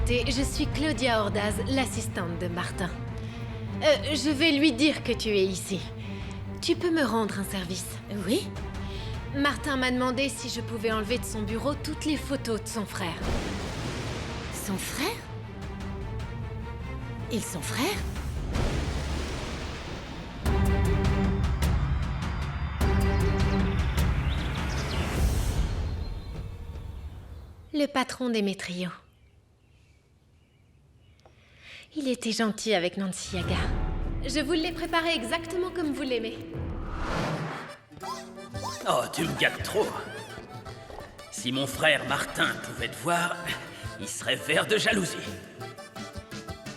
Enchanté, je suis Claudia Ordaz, l'assistante de Martin. Je vais lui dire que tu es ici. Tu peux me rendre un service? Oui? Martin m'a demandé si je pouvais enlever de son bureau toutes les photos de son frère. Son frère? Ils sont frères? Le patron Démétrio. Il était gentil avec Nancy Yaga. Je vous l'ai préparé exactement comme vous l'aimez. Oh, tu me gâtes trop. Si mon frère Martin pouvait te voir, il serait vert de jalousie.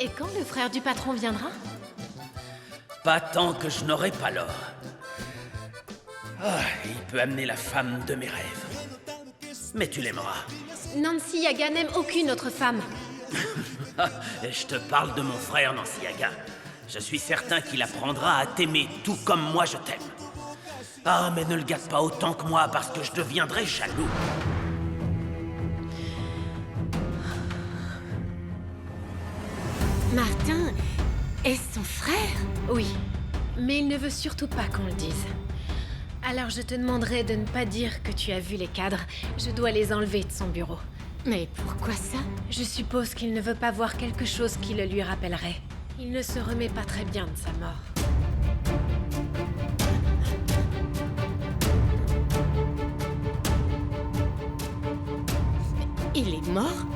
Et quand le frère du patron viendra? Pas tant que je n'aurai pas l'or. Il peut amener la femme de mes rêves. Mais tu l'aimeras. Nancy Yaga n'aime aucune autre femme. Je te parle de mon frère Nancy Yaga. Je suis certain qu'il apprendra à t'aimer tout comme moi je t'aime. Ah, mais ne le gâte pas autant que moi parce que je deviendrai jaloux. Martin est son frère? Oui, mais il ne veut surtout pas qu'on le dise. Alors je te demanderai de ne pas dire que tu as vu les cadres. Je dois les enlever de son bureau. Mais pourquoi ça? Je suppose qu'il ne veut pas voir quelque chose qui le lui rappellerait. Il ne se remet pas très bien de sa mort. Il est mort?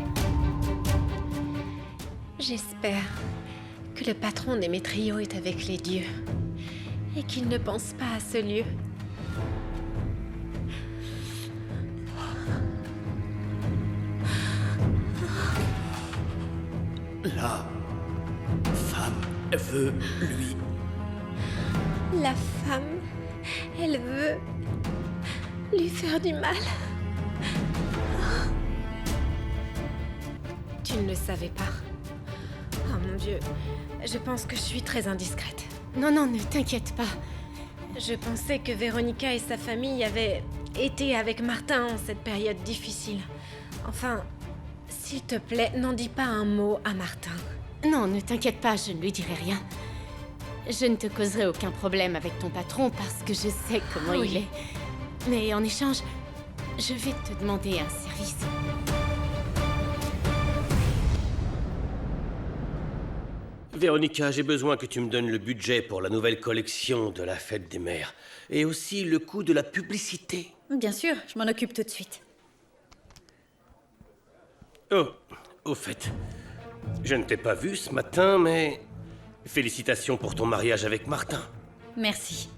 J'espère que le patron Démétrio est avec les dieux et qu'il ne pense pas à ce lieu. La femme veut lui. La femme, elle veut lui faire du mal. Tu ne le savais pas. Oh mon Dieu, je pense que je suis très indiscrète. Non, non, ne t'inquiète pas. Je pensais que Véronica et sa famille avaient été avec Martin en cette période difficile. Enfin, s'il te plaît, n'en dis pas un mot à Martin. Non, ne t'inquiète pas, je ne lui dirai rien. Je ne te causerai aucun problème avec ton patron parce que je sais comment il est. Mais en échange, je vais te demander un service. Véronica, j'ai besoin que tu me donnes le budget pour la nouvelle collection de la Fête des Mères. Et aussi le coût de la publicité. Bien sûr, je m'en occupe tout de suite. Oh, au fait, je ne t'ai pas vu ce matin, mais... félicitations pour ton mariage avec Martin. Merci.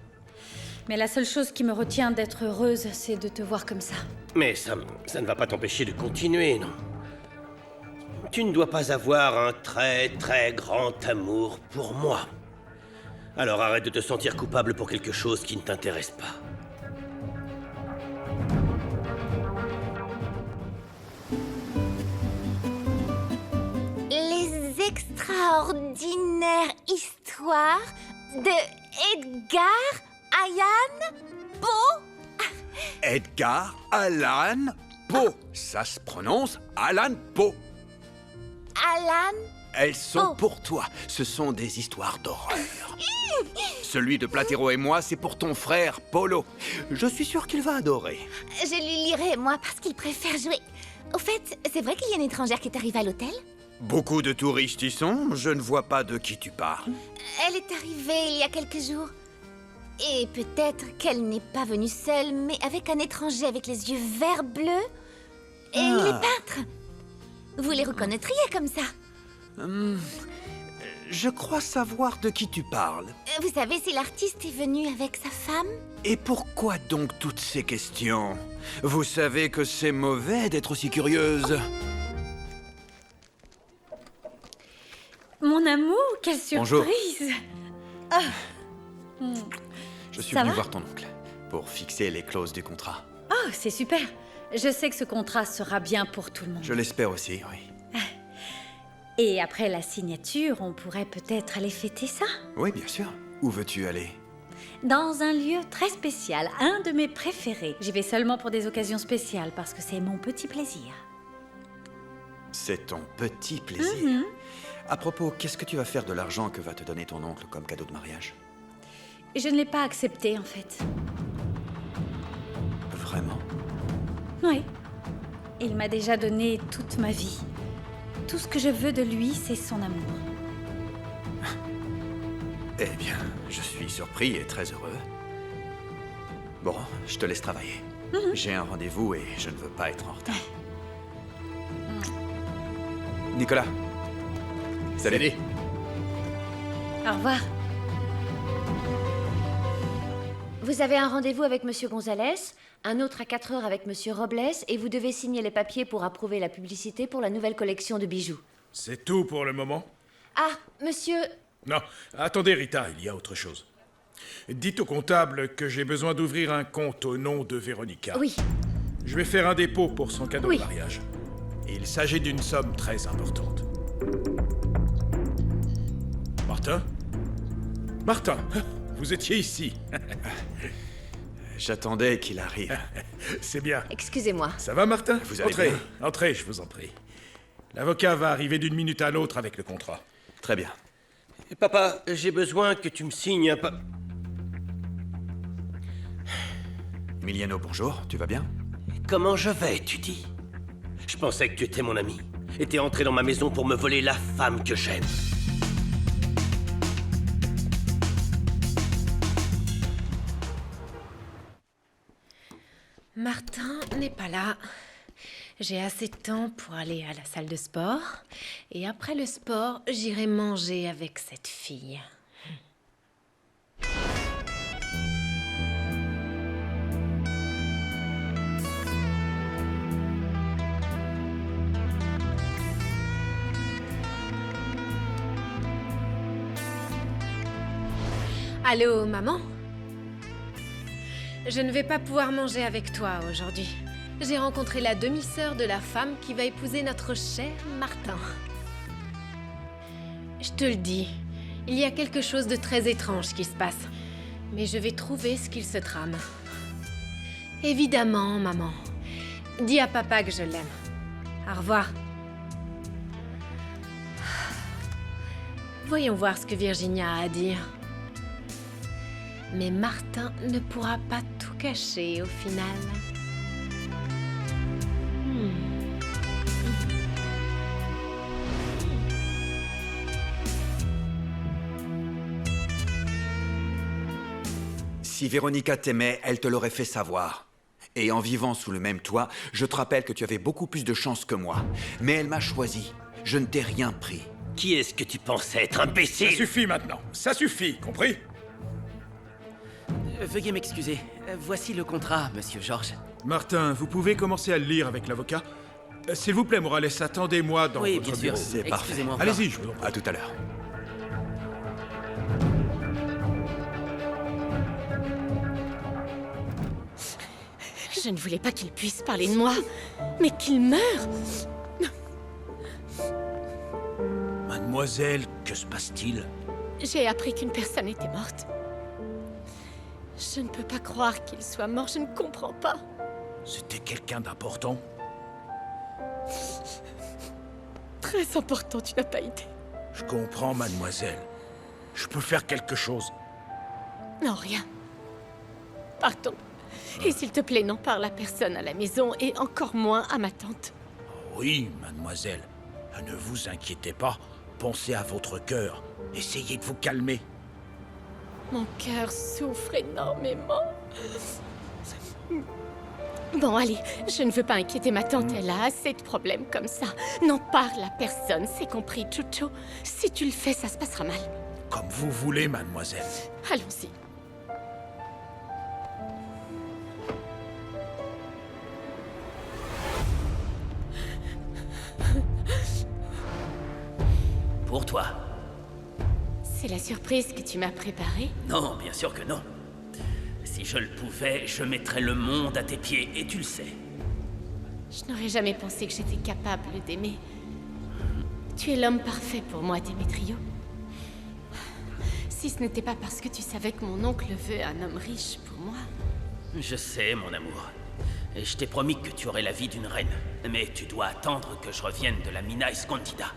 Mais la seule chose qui me retient d'être heureuse, c'est de te voir comme ça. Mais ça ne va pas t'empêcher de continuer, non? Tu ne dois pas avoir un très très grand amour pour moi. Alors arrête de te sentir coupable pour quelque chose qui ne t'intéresse pas. Les extraordinaires histoires de Edgar Allan Poe. Edgar Allan Poe. Ça se prononce Allan Poe. Allan. Elles sont Poe. pour toi. Ce sont des histoires d'horreur. Celui de Platero et moi, c'est pour ton frère, Polo. Je suis sûr qu'il va adorer. Je lui lirai, moi, parce qu'il préfère jouer. Au fait, c'est vrai qu'il y a une étrangère qui est arrivée à l'hôtel? Beaucoup de touristes y sont. Je ne vois pas de qui tu parles. Elle est arrivée il y a quelques jours. Et peut-être qu'elle n'est pas venue seule, mais avec un étranger avec les yeux vert bleus. Et il est peintre. Vous les reconnaîtriez comme ça? Je crois savoir de qui tu parles. Vous savez si l'artiste est venu avec sa femme? Et pourquoi donc toutes ces questions? Vous savez que c'est mauvais d'être aussi curieuse. Mon amour, quelle Bonjour. surprise! Je suis Ça venu va? voir ton oncle pour fixer les clauses du contrat. Oh, c'est super! Je sais que ce contrat sera bien pour tout le monde. Je l'espère aussi, oui. Et après la signature, on pourrait peut-être aller fêter ça? Oui, bien sûr. Où veux-tu aller? Dans un lieu très spécial, un de mes préférés. J'y vais seulement pour des occasions spéciales parce que c'est mon petit plaisir. C'est ton petit plaisir. À propos, qu'est-ce que tu vas faire de l'argent que va te donner ton oncle comme cadeau de mariage? Je ne l'ai pas accepté, en fait. Vraiment? Oui. Il m'a déjà donné toute ma vie. Tout ce que je veux de lui, c'est son amour. Eh bien, je suis surpris et très heureux. Bon, je te laisse travailler. J'ai un rendez-vous et je ne veux pas être en retard. Nicolas. Salut. Au revoir. Vous avez un rendez-vous avec Monsieur Gonzalez, un autre à 4 heures avec Monsieur Robles, et vous devez signer les papiers pour approuver la publicité pour la nouvelle collection de bijoux. C'est tout pour le moment? Ah, monsieur... Non, attendez Rita, il y a autre chose. Dites au comptable que j'ai besoin d'ouvrir un compte au nom de Véronica. Oui. Je vais faire un dépôt pour son cadeau Oui. de mariage. Il s'agit d'une somme très importante. Martin? Martin, vous étiez ici. J'attendais qu'il arrive. C'est bien. Excusez-moi. Ça va, Martin? Vous allez Entrez, bien? entrez, je vous en prie. L'avocat va arriver d'une minute à l'autre avec le contrat. Très bien. Papa, j'ai besoin que tu me signes un Emiliano, bonjour, tu vas bien? Comment je vais, tu dis? Je pensais que tu étais mon ami. Et t'es entré dans ma maison pour me voler la femme que j'aime. Martin n'est pas là. J'ai assez de temps pour aller à la salle de sport. Et après le sport, j'irai manger avec cette fille. Allô, maman? Je ne vais pas pouvoir manger avec toi aujourd'hui. J'ai rencontré la demi-sœur de la femme qui va épouser notre cher Martin. Je te le dis, il y a quelque chose de très étrange qui se passe. Mais je vais trouver ce qu'il se trame. Évidemment, maman. Dis à papa que je l'aime. Au revoir. Voyons voir ce que Virginia a à dire. Mais Martin ne pourra pas tout cacher au final. Si Véronica t'aimait, elle te l'aurait fait savoir. Et en vivant sous le même toit, je te rappelle que tu avais beaucoup plus de chance que moi. Mais elle m'a choisi. Je ne t'ai rien pris. Qui est-ce que tu pensais être, Ça imbécile? suffit maintenant, ça suffit, compris? Veuillez m'excuser. Voici le contrat, monsieur Georges. Martin, vous pouvez commencer à le lire avec l'avocat? S'il vous plaît, Morales, attendez-moi dans Oui, votre bien sûr. bureau. C'est parfait. Excusez-moi encore. Allez-y, je vous en prie. À tout à l'heure. Je ne voulais pas qu'il puisse parler de moi, mais qu'il meure. Mademoiselle, que se passe-t-il? J'ai appris qu'une personne était morte. Je ne peux pas croire qu'il soit mort, je ne comprends pas. C'était quelqu'un d'important? Très important, tu n'as pas idée. Je comprends, mademoiselle. Je peux faire quelque chose. Non, rien. Pardon. Et s'il te plaît, n'en parle à personne à la maison et encore moins à ma tante. Oui, mademoiselle. Ne vous inquiétez pas. Pensez à votre cœur. Essayez de vous calmer. Mon cœur souffre énormément. Bon, allez, je ne veux pas inquiéter ma tante, elle a assez de problèmes comme ça. N'en parle à personne, c'est compris, Chucho. Si tu le fais, ça se passera mal. Comme vous voulez, mademoiselle. Allons-y. Pour toi. C'est la surprise que tu m'as préparée? Non, bien sûr que non. Si je le pouvais, je mettrais le monde à tes pieds, et tu le sais. Je n'aurais jamais pensé que j'étais capable d'aimer. Tu es l'homme parfait pour moi, Démétrio. Si ce n'était pas parce que tu savais que mon oncle veut un homme riche pour moi. Je sais, mon amour. Et je t'ai promis que tu aurais la vie d'une reine. Mais tu dois attendre que je revienne de la mina Escondida.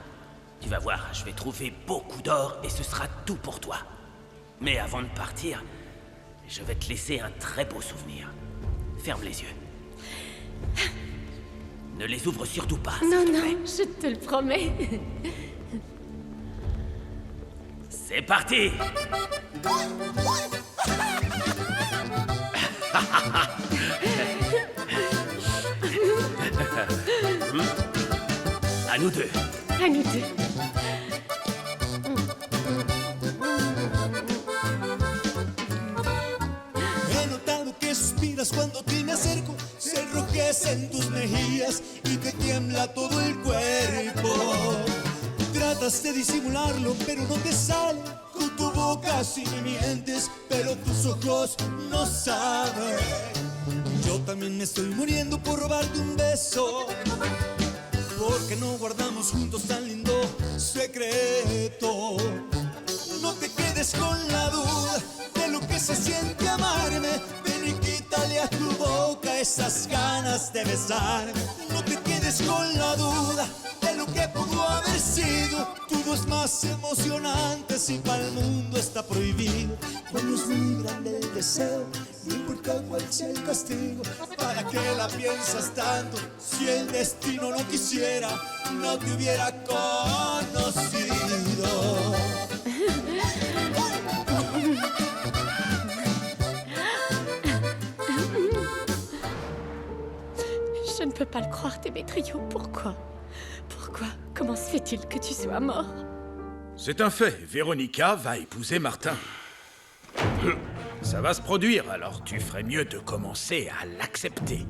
Tu vas voir, je vais trouver beaucoup d'or et ce sera tout pour toi. Mais avant de partir, je vais te laisser un très beau souvenir. Ferme les yeux. Ne les ouvre surtout pas, s'il Non, te non, plaît. je te le promets. C'est parti! À nous deux. À nous deux. He notado que suspiras cuando a ti me acerco, se enrojecen tus mejillas y te tiembla todo el cuerpo. Tratas de disimularlo, pero no te sale. Con tu boca sí me mientes, pero tus ojos no saben. Yo también me estoy muriendo por robarte un beso, porque no guardamos juntos tan lindo secreto. No te quedes con la duda de lo que se siente amarme. Ven y quítale a tu boca esas ganas de besarme. No te quedes con la duda de lo que pudo haber sido. Todo es más emocionante si para el mundo está prohibido. Cuando es muy grande el deseo, no importa cuál sea el castigo. ¿Para qué la piensas tanto? Si el destino no quisiera, no te hubiera conocido. Je ne peux pas le croire, Démétrio. Pourquoi? Pourquoi? Comment se fait-il que tu sois mort? C'est un fait. Véronica va épouser Martin. Ça va se produire, alors tu ferais mieux de commencer à l'accepter.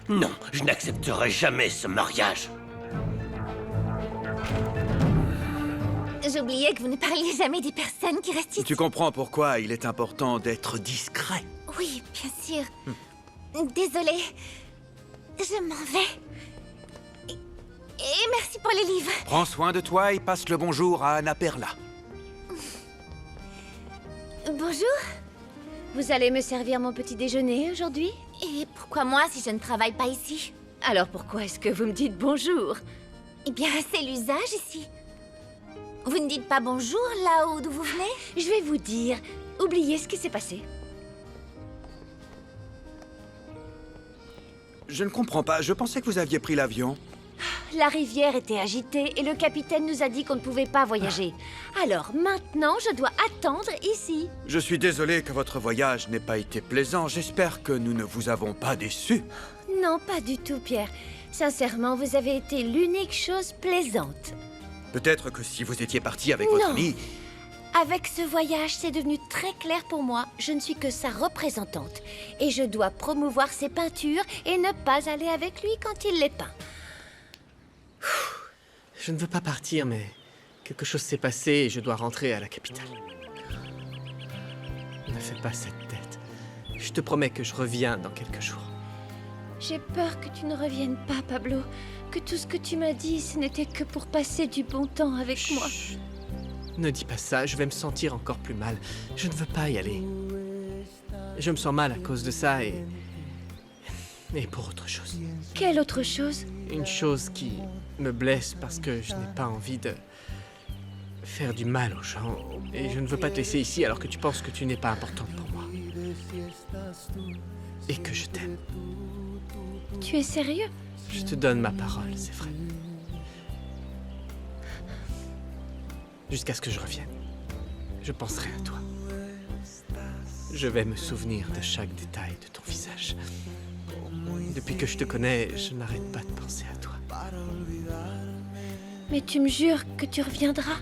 Non, je n'accepterai jamais ce mariage. J'oubliais que vous ne parliez jamais des personnes qui restent ici. Tu comprends pourquoi il est important d'être discret. Oui, bien sûr. Désolée. Je m'en vais. Et merci pour les livres. Prends soin de toi et passe le bonjour à Anna Perla. Bonjour. Vous allez me servir mon petit déjeuner aujourd'hui? Et pourquoi moi si je ne travaille pas ici? Alors pourquoi est-ce que vous me dites bonjour? Eh bien, c'est l'usage ici. Vous ne dites pas bonjour là d'où vous venez? Je vais vous dire, oubliez ce qui s'est passé. Je ne comprends pas, je pensais que vous aviez pris l'avion. La rivière était agitée et le capitaine nous a dit qu'on ne pouvait pas voyager. Alors maintenant, je dois attendre ici. Je suis désolé que votre voyage n'ait pas été plaisant. J'espère que nous ne vous avons pas déçu. Non, pas du tout, Pierre. Sincèrement, vous avez été l'unique chose plaisante. Peut-être que si vous étiez parti avec votre Non. ami... Avec ce voyage, c'est devenu très clair pour moi. Je ne suis que sa représentante. Et je dois promouvoir ses peintures et ne pas aller avec lui quand il les peint. Je ne veux pas partir, mais quelque chose s'est passé et je dois rentrer à la capitale. Ne fais pas cette tête. Je te promets que je reviens dans quelques jours. J'ai peur que tu ne reviennes pas, Pablo. Que tout ce que tu m'as dit, ce n'était que pour passer du bon temps avec moi. Chut. Ne dis pas ça, je vais me sentir encore plus mal. Je ne veux pas y aller. Je me sens mal à cause de ça et pour autre chose. Quelle autre chose? Une chose qui me blesse parce que je n'ai pas envie de faire du mal aux gens. Et je ne veux pas te laisser ici alors que tu penses que tu n'es pas importante pour moi. Et que je t'aime. Tu es sérieux? Je te donne ma parole, c'est vrai. Jusqu'à ce que je revienne, je penserai à toi. Je vais me souvenir de chaque détail de ton visage. Depuis que je te connais, je n'arrête pas de penser à toi. Mais tu me jures que tu reviendras?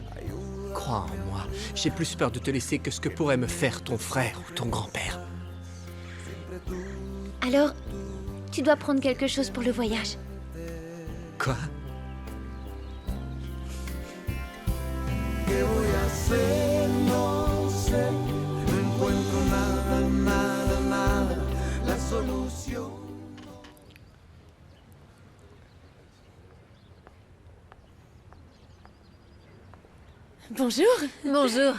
Crois en moi, j'ai plus peur de te laisser que ce que pourrait me faire ton frère ou ton grand-père. Alors, tu dois prendre quelque chose pour le voyage. Quoi? Bonjour. Bonjour.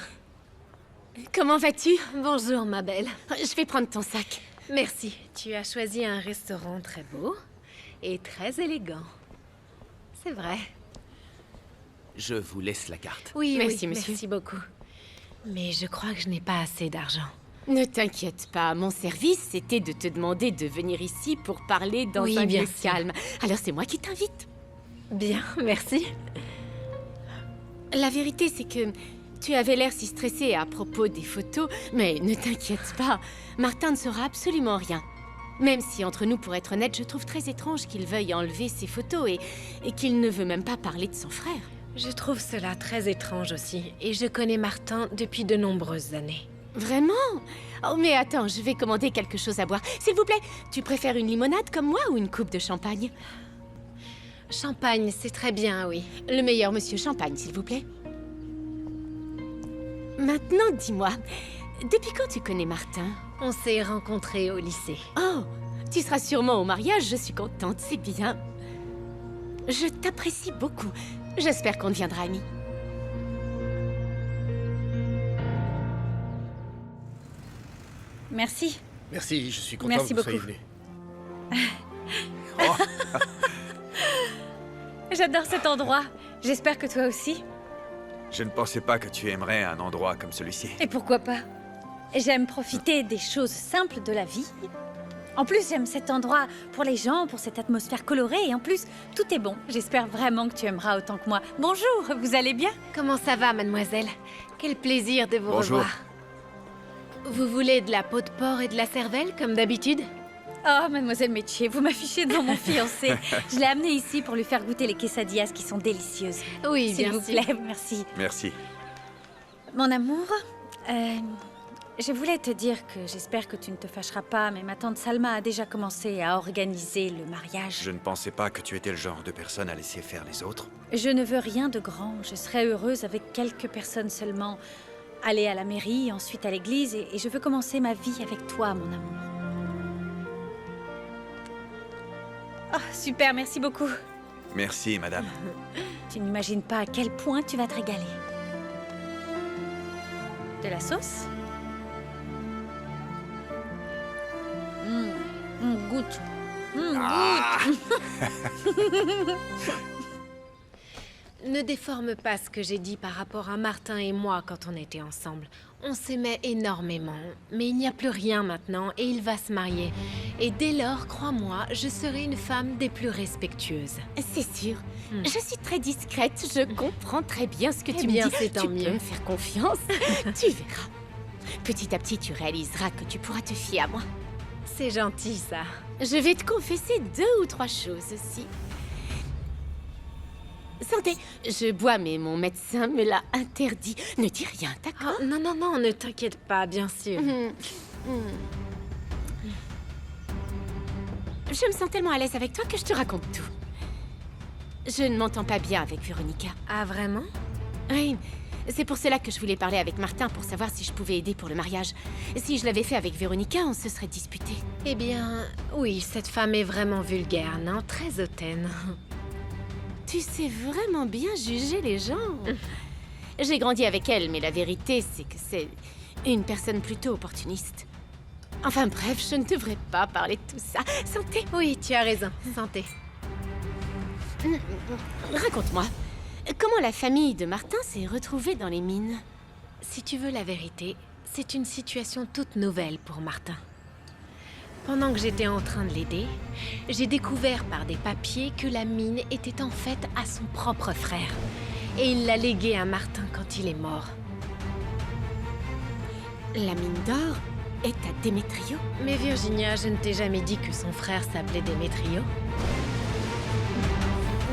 Comment vas-tu? Bonjour, ma belle. Je vais prendre ton sac. Merci. Tu as choisi un restaurant très beau et très élégant. C'est vrai. Je vous laisse la carte. Oui, Merci, oui, monsieur. merci beaucoup. Mais je crois que je n'ai pas assez d'argent. Ne t'inquiète pas, mon service, c'était de te demander de venir ici pour parler dans Oui, un bien lieu sûr. calme. Alors c'est moi qui t'invite. Bien, merci. La vérité, c'est que tu avais l'air si stressée à propos des photos, mais ne t'inquiète pas, Martin ne saura absolument rien. Même si, entre nous, pour être honnête, je trouve très étrange qu'il veuille enlever ses photos et qu'il ne veut même pas parler de son frère. Je trouve cela très étrange aussi, et je connais Martin depuis de nombreuses années. Vraiment? Oh, mais attends, je vais commander quelque chose à boire. S'il vous plaît, tu préfères une limonade comme moi ou une coupe de champagne? Champagne, c'est très bien, oui. Le meilleur monsieur champagne, s'il vous plaît. Maintenant, dis-moi, depuis quand tu connais Martin? On s'est rencontrés au lycée. Oh, tu seras sûrement au mariage, je suis contente, c'est bien. Je t'apprécie beaucoup. J'espère qu'on deviendra amis. Merci. Merci, je suis content Merci que vous soyez beaucoup. venu. J'adore cet endroit. J'espère que toi aussi. Je ne pensais pas que tu aimerais un endroit comme celui-ci. Et pourquoi pas? J'aime profiter des choses simples de la vie. En plus, j'aime cet endroit pour les gens, pour cette atmosphère colorée. Et en plus, tout est bon. J'espère vraiment que tu aimeras autant que moi. Bonjour, vous allez bien? Comment ça va, mademoiselle? Quel plaisir de vous Bonjour. revoir. Vous voulez de la peau de porc et de la cervelle, comme d'habitude? Oh, mademoiselle Métier, vous m'affichez devant mon fiancé. Je l'ai amené ici pour lui faire goûter les quesadillas qui sont délicieuses. Oui, S'il bien vous sûr. plaît, merci. Merci. Mon amour, je voulais te dire que j'espère que tu ne te fâcheras pas, mais ma tante Salma a déjà commencé à organiser le mariage. Je ne pensais pas que tu étais le genre de personne à laisser faire les autres. Je ne veux rien de grand. Je serai heureuse avec quelques personnes seulement. Aller à la mairie, ensuite à l'église, et je veux commencer ma vie avec toi, mon amour. Oh, super, merci beaucoup. Merci, madame. Tu n'imagines pas à quel point tu vas te régaler. De la sauce? Goûte. Goûte. Ne déforme pas ce que j'ai dit par rapport à Martin et moi quand on était ensemble. On s'aimait énormément, mais il n'y a plus rien maintenant et il va se marier. Et dès lors, crois-moi, je serai une femme des plus respectueuses. C'est sûr. Je suis très discrète, je comprends très bien ce que Eh tu bien, me dis. c'est tant Tu mieux. peux me faire confiance. Tu verras. Petit à petit, tu réaliseras que tu pourras te fier à moi. C'est gentil, ça. Je vais te confesser 2 ou 3 choses aussi. Santé, je bois, mais mon médecin me l'a interdit. Ne dis rien, d'accord? Oh, non, non, non, ne t'inquiète pas, bien sûr. Je me sens tellement à l'aise avec toi que je te raconte tout. Je ne m'entends pas bien avec Véronica. Ah, vraiment? Oui, c'est pour cela que je voulais parler avec Martin pour savoir si je pouvais aider pour le mariage. Si je l'avais fait avec Véronica, on se serait disputé. Eh bien, oui, cette femme est vraiment vulgaire, non? Très hautaine. Tu sais vraiment bien juger les gens. J'ai grandi avec elle, mais la vérité, c'est que c'est une personne plutôt opportuniste. Enfin bref, je ne devrais pas parler de tout ça. Santé. Oui, tu as raison. Santé. Raconte-moi, comment la famille de Martin s'est retrouvée dans les mines? Si tu veux la vérité, c'est une situation toute nouvelle pour Martin. Pendant que j'étais en train de l'aider, j'ai découvert par des papiers que la mine était en fait à son propre frère. Et il l'a léguée à Martin quand il est mort. La mine d'or est à Démétrio? Mais Virginia, je ne t'ai jamais dit que son frère s'appelait Démétrio.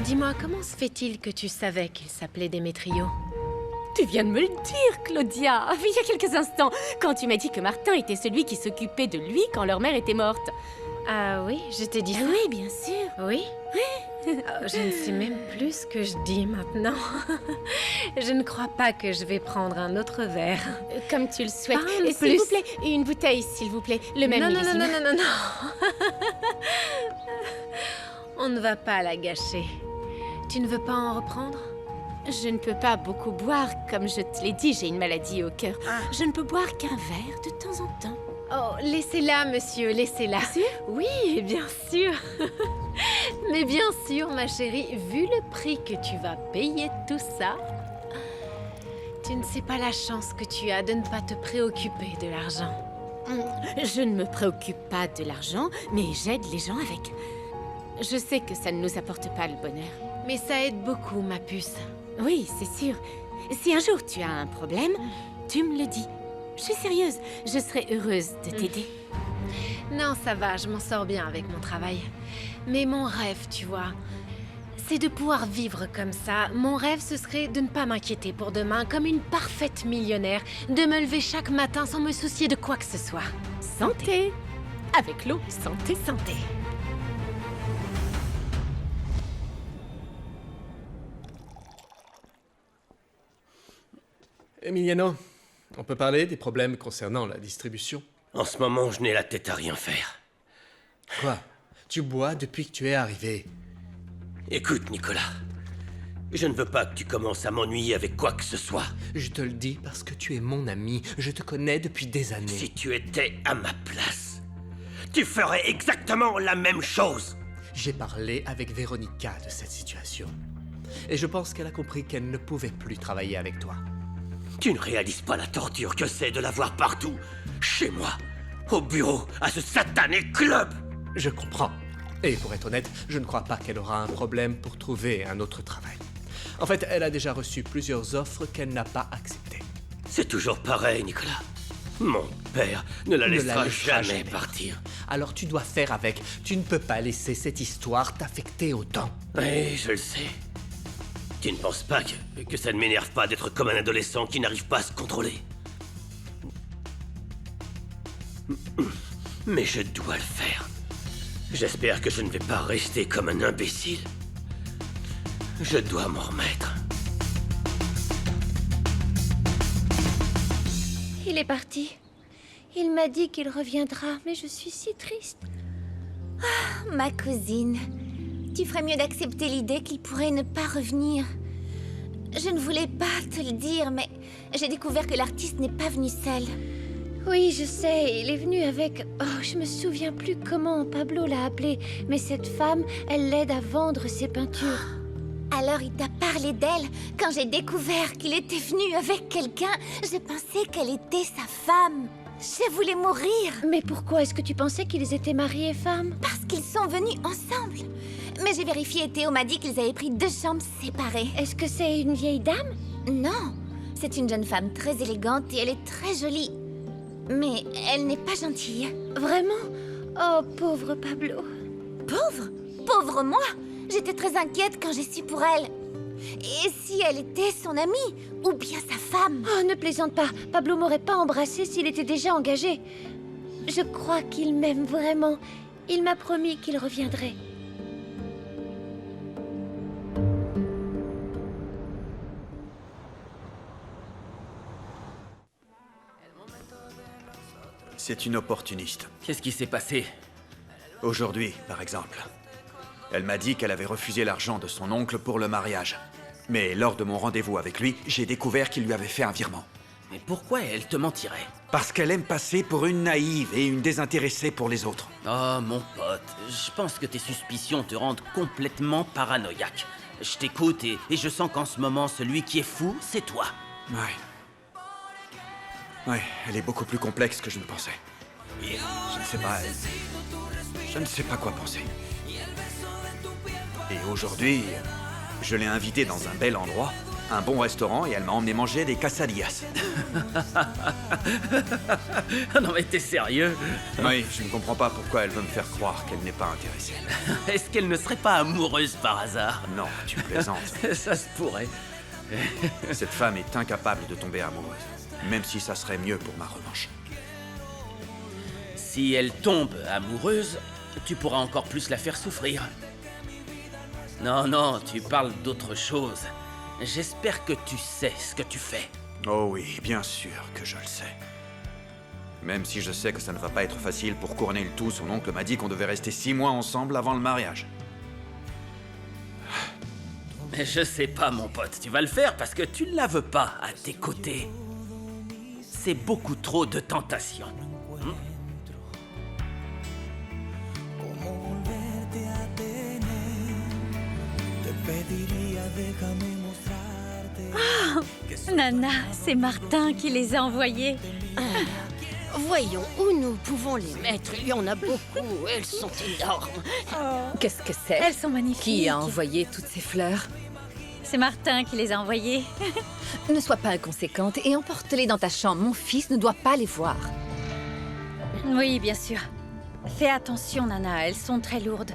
Dis-moi, comment se fait-il que tu savais qu'il s'appelait Démétrio? Tu viens de me le dire, Claudia, il y a quelques instants, quand tu m'as dit que Martin était celui qui s'occupait de lui quand leur mère était morte. Ah oui, je t'ai dit ça? Oui, bien sûr. Oui? Oui. Je ne sais même plus ce que je dis maintenant. Je ne crois pas que je vais prendre un autre verre. Comme tu le souhaites. Parle S'il plus. vous plaît, une bouteille, s'il vous plaît. Le même non, non, millésime. non, non, non, non. On ne va pas la gâcher. Tu ne veux pas en reprendre? Je ne peux pas beaucoup boire. Comme je te l'ai dit, j'ai une maladie au cœur. Je ne peux boire qu'un verre de temps en temps. Oh, laissez-la, monsieur, laissez-la. Sûr? Oui, bien sûr. Mais bien sûr, ma chérie, vu le prix que tu vas payer tout ça, tu ne sais pas la chance que tu as de ne pas te préoccuper de l'argent. Je ne me préoccupe pas de l'argent, mais j'aide les gens avec. Je sais que ça ne nous apporte pas le bonheur. Mais ça aide beaucoup, ma puce. Oui, c'est sûr. Si un jour tu as un problème, tu me le dis. Je suis sérieuse, je serai heureuse de t'aider. Non, ça va, je m'en sors bien avec mon travail. Mais mon rêve, tu vois, c'est de pouvoir vivre comme ça. Mon rêve, ce serait de ne pas m'inquiéter pour demain, comme une parfaite millionnaire, de me lever chaque matin sans me soucier de quoi que ce soit. Santé. Avec l'eau, santé, santé. Emiliano, on peut parler des problèmes concernant la distribution? En ce moment, je n'ai la tête à rien faire. Quoi? Tu bois depuis que tu es arrivé. Écoute, Nicolas. Je ne veux pas que tu commences à m'ennuyer avec quoi que ce soit. Je te le dis parce que tu es mon ami. Je te connais depuis des années. Si tu étais à ma place, tu ferais exactement la même chose. J'ai parlé avec Véronica de cette situation. Et je pense qu'elle a compris qu'elle ne pouvait plus travailler avec toi. Tu ne réalises pas la torture que c'est de la voir partout. Chez moi, au bureau, à ce satané club. Je comprends. Et pour être honnête, je ne crois pas qu'elle aura un problème pour trouver un autre travail. En fait, elle a déjà reçu plusieurs offres qu'elle n'a pas acceptées. C'est toujours pareil, Nicolas. Mon père ne la laissera jamais partir. Alors tu dois faire avec. Tu ne peux pas laisser cette histoire t'affecter autant. Oui, je le sais. Tu ne penses pas que ça ne m'énerve pas d'être comme un adolescent qui n'arrive pas à se contrôler? Mais je dois le faire. J'espère que je ne vais pas rester comme un imbécile. Je dois m'en remettre. Il est parti. Il m'a dit qu'il reviendra, mais je suis si triste. Ah, ma cousine. Tu ferais mieux d'accepter l'idée qu'il pourrait ne pas revenir. Je ne voulais pas te le dire, mais j'ai découvert que l'artiste n'est pas venu seul. Oui, je sais, il est venu avec... Oh, je me souviens plus comment Pablo l'a appelé, mais cette femme, elle l'aide à vendre ses peintures. Alors il t'a parlé d'elle. Quand j'ai découvert qu'il était venu avec quelqu'un, je pensais qu'elle était sa femme. Je voulais mourir. Mais pourquoi est-ce que tu pensais qu'ils étaient mari et femme? Parce qu'ils sont venus ensemble. Mais j'ai vérifié et Théo m'a dit qu'ils avaient pris 2 chambres séparées. Est-ce que c'est une vieille dame? Non, c'est une jeune femme très élégante et elle est très jolie. Mais elle n'est pas gentille. Vraiment? Oh, pauvre Pablo. Pauvre? Pauvre moi? J'étais très inquiète quand j'ai su pour elle. Et si elle était son amie? Ou bien sa femme? Oh, ne plaisante pas. Pablo m'aurait pas embrassé s'il était déjà engagé. Je crois qu'il m'aime vraiment. Il m'a promis qu'il reviendrait. C'est une opportuniste. Qu'est-ce qui s'est passé? Aujourd'hui, par exemple. Elle m'a dit qu'elle avait refusé l'argent de son oncle pour le mariage. Mais lors de mon rendez-vous avec lui, j'ai découvert qu'il lui avait fait un virement. Mais pourquoi elle te mentirait? Parce qu'elle aime passer pour une naïve et une désintéressée pour les autres. Oh, mon pote, je pense que tes suspicions te rendent complètement paranoïaque. Je t'écoute et je sens qu'en ce moment, celui qui est fou, c'est toi. Ouais, elle est beaucoup plus complexe que je ne pensais. Je ne sais pas... Je ne sais pas quoi penser. Et aujourd'hui, je l'ai invitée dans un bel endroit, un bon restaurant, et elle m'a emmené manger des quesadillas. Non mais t'es sérieux? Oui, je ne comprends pas pourquoi elle veut me faire croire qu'elle n'est pas intéressée. Est-ce qu'elle ne serait pas amoureuse par hasard? Non, tu plaisantes. Ça se pourrait. Cette femme est incapable de tomber amoureuse, même si ça serait mieux pour ma revanche. Si elle tombe amoureuse, tu pourras encore plus la faire souffrir. Non, non, tu parles d'autre chose. J'espère que tu sais ce que tu fais. Oh oui, bien sûr que je le sais. Même si je sais que ça ne va pas être facile pour couronner le tout, son oncle m'a dit qu'on devait rester 6 mois ensemble avant le mariage. Mais je sais pas, mon pote, tu vas le faire parce que tu ne la veux pas à tes côtés. C'est beaucoup trop de tentations. Nana, c'est Martin qui les a envoyés. Voyons où nous pouvons les mettre. Il y en a beaucoup. Elles sont énormes. Qu'est-ce que c'est? Elles sont magnifiques. Qui a envoyé toutes ces fleurs? C'est Martin qui les a envoyées. Ne sois pas inconséquente et emporte-les dans ta chambre. Mon fils ne doit pas les voir. Oui, bien sûr. Fais attention, Nana, elles sont très lourdes.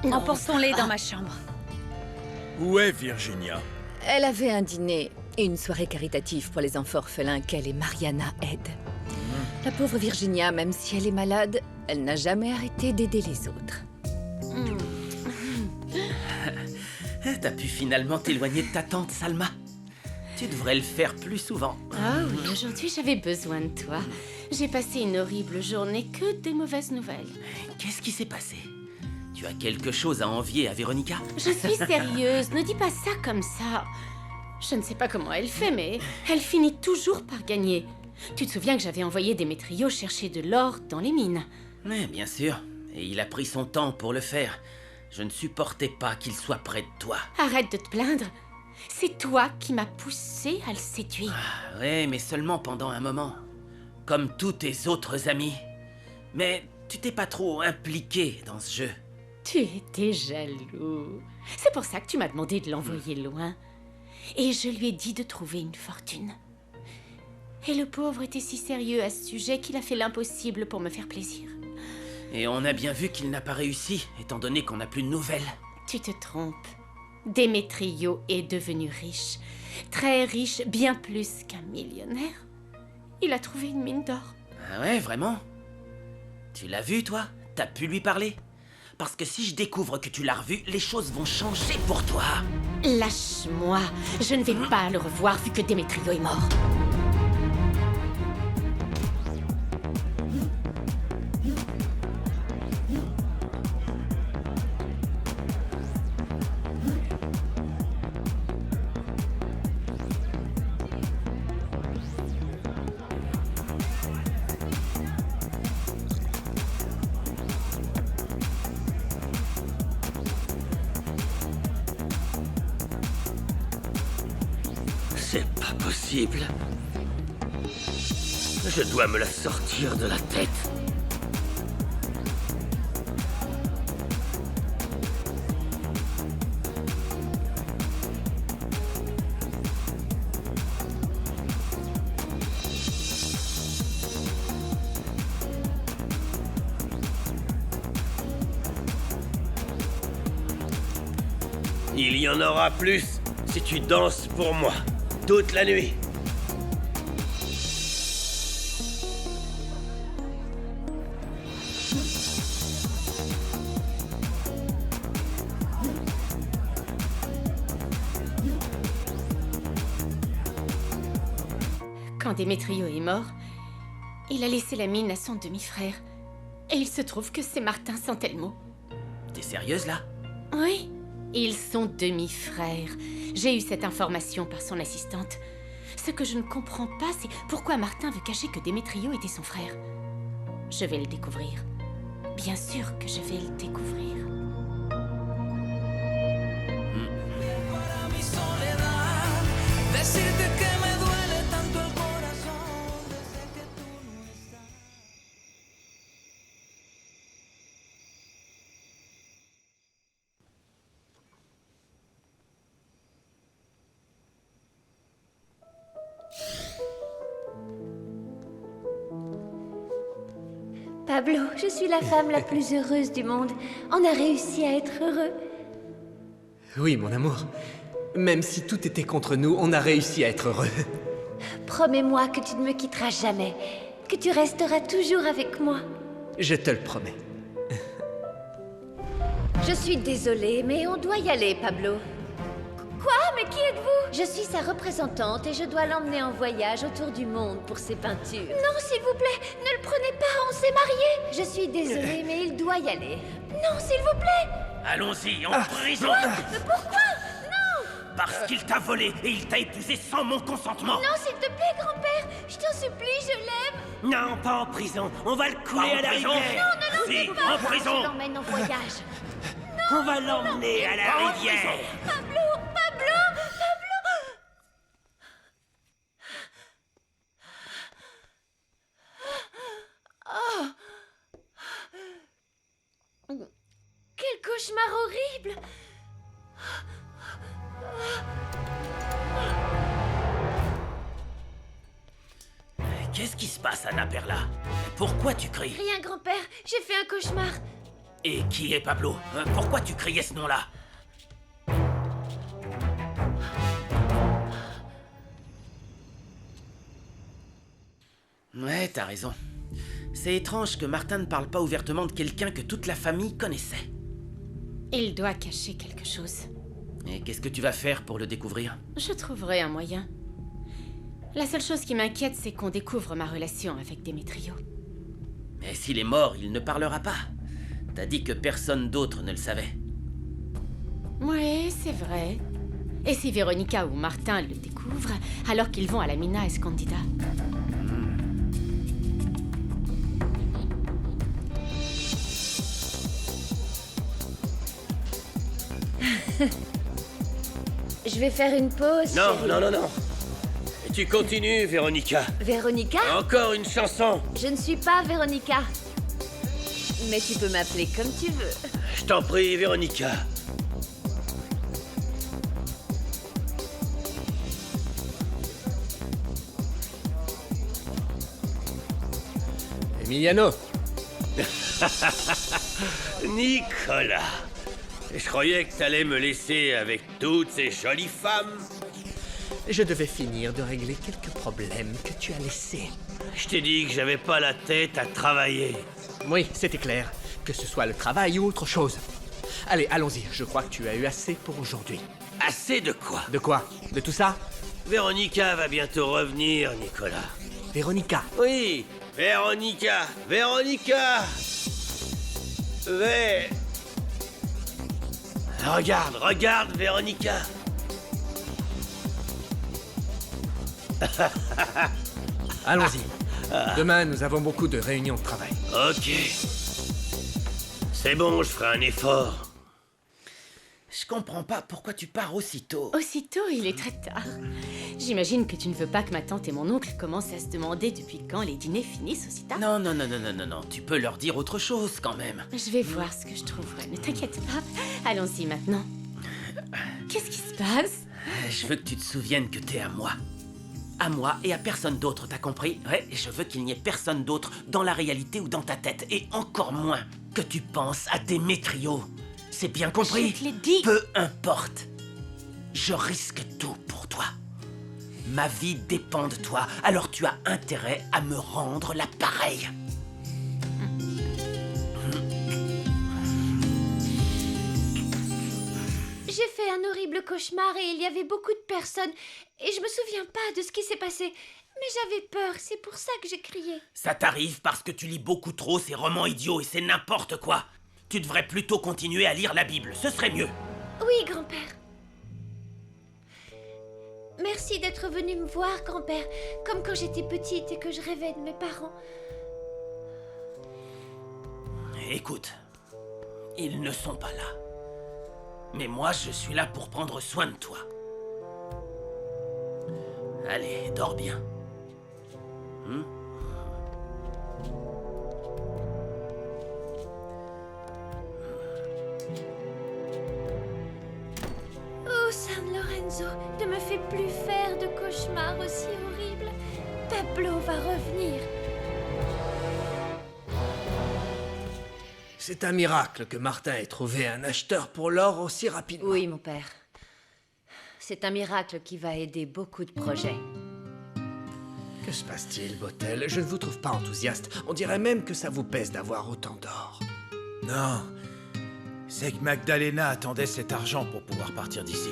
Emportons-les dans ma chambre. Où est Virginia? Elle avait un dîner et une soirée caritative pour les enfants orphelins qu'elle et Mariana aident. La pauvre Virginia, même si elle est malade, elle n'a jamais arrêté d'aider les autres. T'as pu finalement t'éloigner de ta tante, Salma. Tu devrais le faire plus souvent. Ah oui, aujourd'hui j'avais besoin de toi. J'ai passé une horrible journée, que des mauvaises nouvelles. Qu'est-ce qui s'est passé? Tu as quelque chose à envier à Véronica? Je suis sérieuse, ne dis pas ça comme ça. Je ne sais pas comment elle fait, mais elle finit toujours par gagner. Tu te souviens que j'avais envoyé Démétrio chercher de l'or dans les mines? Oui, bien sûr. Et il a pris son temps pour le faire. Je ne supportais pas qu'il soit près de toi. Arrête de te plaindre. C'est toi qui m'as poussé à le séduire. Ah, oui, mais seulement pendant un moment. Comme tous tes autres amis. Mais tu t'es pas trop impliqué dans ce jeu. Tu étais jaloux. C'est pour ça que tu m'as demandé de l'envoyer loin. Et je lui ai dit de trouver une fortune. Et le pauvre était si sérieux à ce sujet qu'il a fait l'impossible pour me faire plaisir. Et on a bien vu qu'il n'a pas réussi, étant donné qu'on n'a plus de nouvelles. Tu te trompes. Démétrio est devenu riche. Très riche, bien plus qu'un millionnaire. Il a trouvé une mine d'or. Ah ouais, vraiment? Tu l'as vu, toi? T'as pu lui parler? Parce que si je découvre que tu l'as revu, les choses vont changer pour toi. Lâche-moi. Je ne vais pas le revoir vu que Démétrio est mort. C'est pas possible. Je dois me la sortir de la tête. Il y en aura plus si tu danses pour moi. Toute la nuit. Quand Démétrio est mort, il a laissé la mine à son demi-frère. Et il se trouve que c'est Martin Santelmo. T'es sérieuse, là? Oui, ils sont demi-frères. J'ai eu cette information par son assistante. Ce que je ne comprends pas, c'est pourquoi Martin veut cacher que Démétrio était son frère. Je vais le découvrir. Bien sûr que je vais le découvrir. Pablo, je suis la femme la plus heureuse du monde. On a réussi à être heureux. Oui, mon amour. Même si tout était contre nous, on a réussi à être heureux. Promets-moi que tu ne me quitteras jamais, que tu resteras toujours avec moi. Je te le promets. Je suis désolée, mais on doit y aller, Pablo. Quoi? Mais qui êtes-vous? Je suis sa représentante et je dois l'emmener en voyage autour du monde pour ses peintures. Non, s'il vous plaît, ne le prenez pas, on s'est mariés. Je suis désolée, mais il doit y aller. Non, s'il vous plaît. Allons-y, en prison. Mais pourquoi? Non! Parce qu'il t'a volé et il t'a épousé sans mon consentement. Non, s'il te plaît, grand-père. Je t'en supplie, je l'aime. Non, pas en prison. On va le couler à la rivière. Non, Si, pas. en prison. Je l'emmène en voyage. On va l'emmener à la rivière. Pablo, Pablo, Pablo. Oh. Quel cauchemar horrible. Qu'est-ce qui se passe, Anna Perla? Pourquoi tu cries? Rien, grand-père. J'ai fait un cauchemar. Et qui est Pablo? Pourquoi tu criais ce nom-là? Ouais, t'as raison. C'est étrange que Martin ne parle pas ouvertement de quelqu'un que toute la famille connaissait. Il doit cacher quelque chose. Et qu'est-ce que tu vas faire pour le découvrir? Je trouverai un moyen. La seule chose qui m'inquiète, c'est qu'on découvre ma relation avec Démétrio. Mais s'il est mort, il ne parlera pas. T'as dit que personne d'autre ne le savait. Ouais, c'est vrai. Et si Véronica ou Martin le découvrent, alors qu'ils vont à la Mina Escondida? Je vais faire une pause. Non, chérie. non, non, non. Et tu continues, Véronica. Véronica? Encore une chanson. Je ne suis pas Véronica. Mais tu peux m'appeler comme tu veux. Je t'en prie, Véronica. Emiliano, Nicolas. Je croyais que t'allais me laisser avec toutes ces jolies femmes. je devais finir de régler quelques problèmes que tu as laissés. Je t'ai dit que j'avais pas la tête à travailler. Oui, c'était clair. Que ce soit le travail ou autre chose. Allez, allons-y. Je crois que tu as eu assez pour aujourd'hui. Assez de quoi? De quoi? De tout ça? Véronica va bientôt revenir, Nicolas. Véronica. Oui, Véronica. Véronica. Regarde, regarde, Véronica. Allons-y. Demain, nous avons beaucoup de réunions de travail. Ok. C'est bon, je ferai un effort. Je comprends pas pourquoi tu pars aussitôt. Aussitôt, il est très tard. J'imagine que tu ne veux pas que ma tante et mon oncle commencent à se demander depuis quand les dîners finissent aussi tard. Non, non, non, non, non, non, non. Tu peux leur dire autre chose quand même. Je vais voir ce que je trouverai, ne t'inquiète pas. Allons-y maintenant. Qu'est-ce qui se passe? Je veux que tu te souviennes que t'es à moi. À moi et à personne d'autre, t'as compris? Ouais, et je veux qu'il n'y ait personne d'autre dans la réalité ou dans ta tête. Et encore moins que tu penses à Démétrio. C'est bien compris? Je te l'ai dit. Peu importe. Je risque tout pour toi. Ma vie dépend de toi, alors tu as intérêt à me rendre l'appareil. J'ai fait un horrible cauchemar et il y avait beaucoup de personnes. Et je me souviens pas de ce qui s'est passé. Mais j'avais peur, c'est pour ça que j'ai crié. Ça t'arrive parce que tu lis beaucoup trop ces romans idiots et c'est n'importe quoi. Tu devrais plutôt continuer à lire la Bible, ce serait mieux. Oui, grand-père. Merci d'être venu me voir, grand-père. Comme quand j'étais petite et que je rêvais de mes parents. Écoute, ils ne sont pas là. Mais moi, je suis là pour prendre soin de toi. Allez, dors bien. Oh, San Lorenzo, ne me fais plus faire de cauchemars aussi horribles. Pablo va revenir. C'est un miracle que Martin ait trouvé un acheteur pour l'or aussi rapidement. Oui, mon père. C'est un miracle qui va aider beaucoup de projets. Que se passe-t-il, Botel? Je ne vous trouve pas enthousiaste. On dirait même que ça vous pèse d'avoir autant d'or. Non. C'est que Magdalena attendait cet argent pour pouvoir partir d'ici.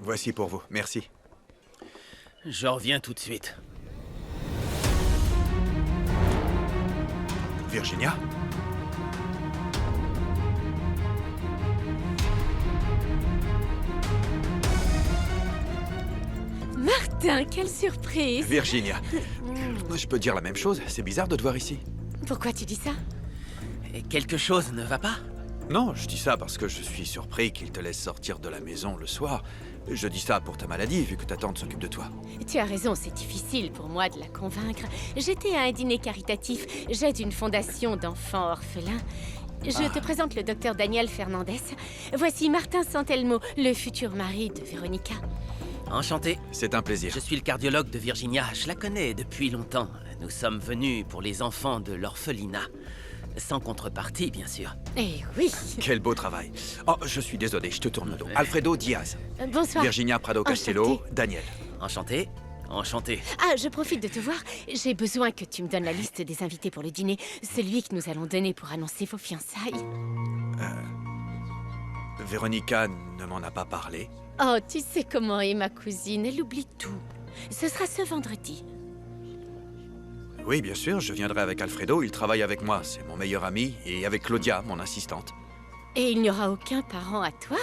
Voici pour vous, merci. Je reviens tout de suite. Virginia? Martin, quelle surprise! Virginia, je peux dire la même chose. C'est bizarre de te voir ici. Pourquoi tu dis ça? Et quelque chose ne va pas? Non, je dis ça parce que je suis surpris qu'il te laisse sortir de la maison le soir. Je dis ça pour ta maladie, vu que ta tante s'occupe de toi. Tu as raison, c'est difficile pour moi de la convaincre. J'étais à un dîner caritatif. J'aide une fondation d'enfants orphelins. Je te présente le docteur Daniel Fernandez. Voici Martin Santelmo, le futur mari de Véronica. Enchanté. C'est un plaisir. Je suis le cardiologue de Virginia. Je la connais depuis longtemps. Nous sommes venus pour les enfants de l'orphelinat. Sans contrepartie, bien sûr. Eh oui. Quel beau travail. Oh, je suis désolé, je te tourne le dos. Alfredo Diaz. Bonsoir. Virginia Prado Castello, Enchanté. Daniel. Enchanté. Enchanté. Ah, je profite de te voir. J'ai besoin que tu me donnes la liste des invités pour le dîner. Celui que nous allons donner pour annoncer vos fiançailles. Véronica ne m'en a pas parlé. Oh, tu sais comment est ma cousine. Elle oublie tout. Ce sera ce vendredi. Oui, bien sûr, je viendrai avec Alfredo, il travaille avec moi, c'est mon meilleur ami, et avec Claudia, mon assistante. Et il n'y aura aucun parent à toi?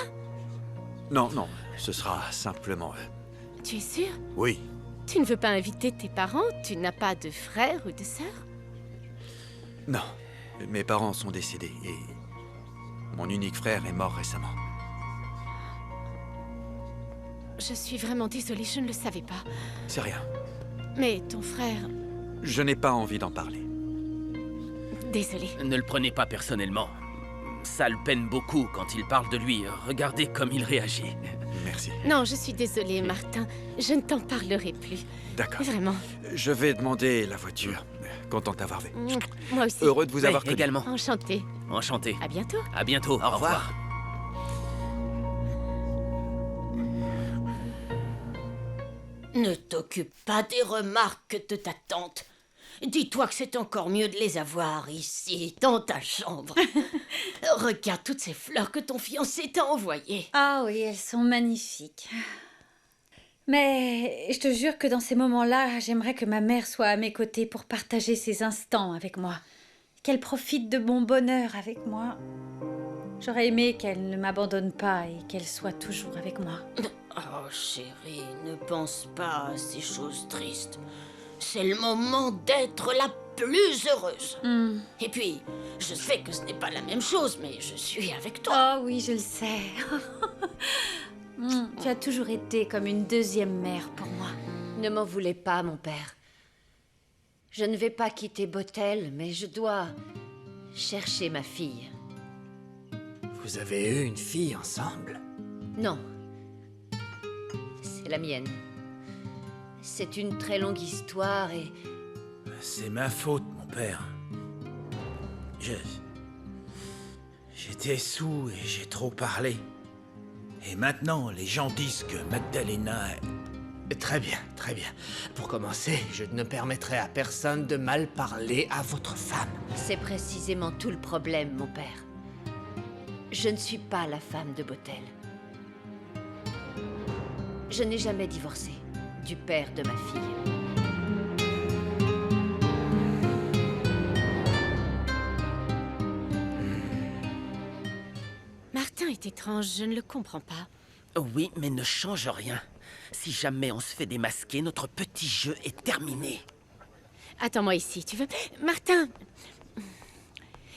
Non, non, ce sera simplement eux. Tu es sûr? Oui. Tu ne veux pas inviter tes parents? Tu n'as pas de frère ou de sœur? Non, mes parents sont décédés, et mon unique frère est mort récemment. Je suis vraiment désolée, je ne le savais pas. C'est rien. Mais ton frère... Je n'ai pas envie d'en parler. Désolée. Ne le prenez pas personnellement. Ça le peine beaucoup quand il parle de lui. Regardez comme il réagit. Merci. Non, je suis désolée, Martin. Je ne t'en parlerai plus. D'accord. Vraiment. Je vais demander la voiture. Content de t'avoir vu. Moi aussi. Heureux de vous avoir connu. également. Enchantée. Enchanté. À bientôt. À bientôt. Au revoir. Ne t'occupe pas des remarques de ta tante. Dis-toi que c'est encore mieux de les avoir ici, dans ta chambre. Regarde toutes ces fleurs que ton fiancé t'a envoyées. Ah oui, elles sont magnifiques. Mais je te jure que dans ces moments-là, j'aimerais que ma mère soit à mes côtés pour partager ces instants avec moi. Qu'elle profite de mon bonheur avec moi. J'aurais aimé qu'elle ne m'abandonne pas et qu'elle soit toujours avec moi. Oh chérie, ne pense pas à ces choses tristes. C'est le moment d'être la plus heureuse. Et puis, je sais que ce n'est pas la même chose, mais je suis avec toi. Oh oui, je le sais. Tu as toujours été comme une deuxième mère pour moi. Ne m'en voulez pas, mon père. Je ne vais pas quitter Botel, mais je dois chercher ma fille. Vous avez eu une fille ensemble? Non. C'est la mienne. C'est une très longue histoire et... C'est ma faute, mon père. J'étais sous et j'ai trop parlé. Et maintenant, les gens disent que Magdalena est... Très bien, très bien. Pour commencer, je ne permettrai à personne de mal parler à votre femme. C'est précisément tout le problème, mon père. Je ne suis pas la femme de Botel. Je n'ai jamais divorcé du père de ma fille. Martin est étrange, je ne le comprends pas. Oui, mais ne change rien. Si jamais on se fait démasquer, notre petit jeu est terminé. Attends-moi ici, tu veux... Martin!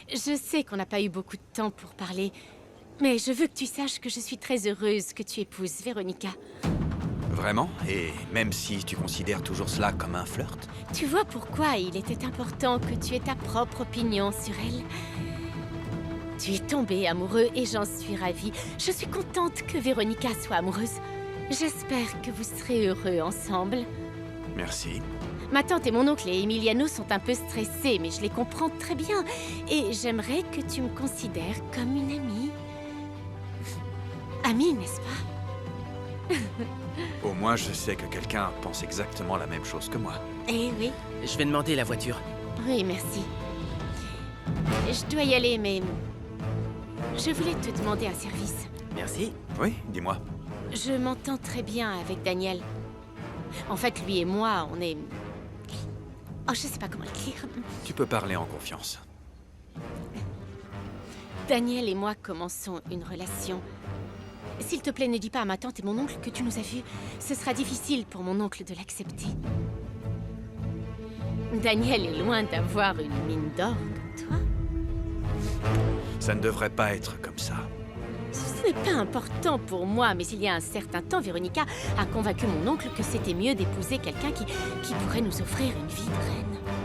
Je sais qu'on n'a pas eu beaucoup de temps pour parler, mais je veux que tu saches que je suis très heureuse que tu épouses Véronica. Vraiment? Et même si tu considères toujours cela comme un flirt? Tu vois pourquoi il était important que tu aies ta propre opinion sur elle? Tu es tombé amoureux et j'en suis ravie. Je suis contente que Véronica soit amoureuse. J'espère que vous serez heureux ensemble. Merci. Ma tante et mon oncle et Emiliano sont un peu stressés, mais je les comprends très bien. Et j'aimerais que tu me considères comme une amie. Amie, n'est-ce pas? Au moins, je sais que quelqu'un pense exactement la même chose que moi. Eh oui. Je vais demander la voiture. Oui, merci. Je dois y aller, mais... Je voulais te demander un service. Merci. Oui, dis-moi. Je m'entends très bien avec Daniel. En fait, lui et moi, on est... Oh, je sais pas comment le dire. Tu peux parler en confiance. Daniel et moi commençons une relation. S'il te plaît, ne dis pas à ma tante et mon oncle que tu nous as vus. Ce sera difficile pour mon oncle de l'accepter. Daniel est loin d'avoir une mine d'or comme toi. Ça ne devrait pas être comme ça. Ce n'est pas important pour moi, mais il y a un certain temps, Véronica a convaincu mon oncle que c'était mieux d'épouser quelqu'un qui pourrait nous offrir une vie de reine.